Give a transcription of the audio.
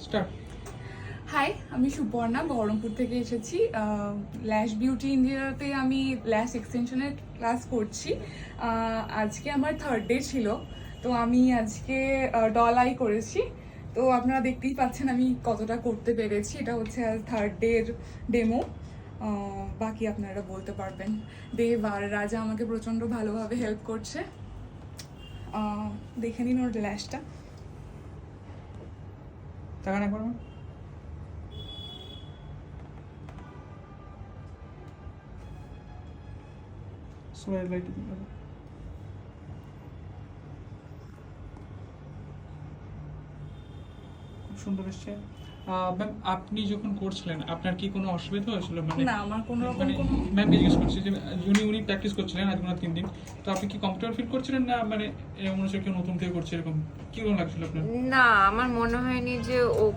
Start. High, আমি সুপর্ণা বহরমপুর থেকে এসেছি। ল্যাশ বিউটি ইন্ডিয়াতে আমি ল্যাশ এক্সটেনশনের ক্লাস করছি। আজকে আমার থার্ড ডে ছিল, তো আমি আজকে ডল আই করেছি। তো আপনারা দেখতেই পাচ্ছেন আমি কতটা করতে পেরেছি। এটা হচ্ছে থার্ড ডের ডেমো। বাকি আপনারা বলতে পারবেন। দেব আর রাজা আমাকে প্রচণ্ড ভালোভাবে হেল্প করছে। দেখে নিন ওর ল্যাশটা। তাকান একবার মা। সোলার লাইট খুব সুন্দর এসছে। ম্যাম, আপনি যখন করছিলেন আপনার কি কোনো অসুবিধা হয়েছিল? মানে না, আমার কোনো রকম মানে কোনো ম্যাম জিজ্ঞেস করছি যে উনি প্র্যাকটিস করছিলেন আজ কোনো 3 দিন, তো আপনি কি কমফোর্টেবল ফিল করছিলেন না মানে মনে হচ্ছে কেউ নতুন কেউ করছে এরকম কি লাগছিল আপনার? না, আমার মনে হয়নি যে ও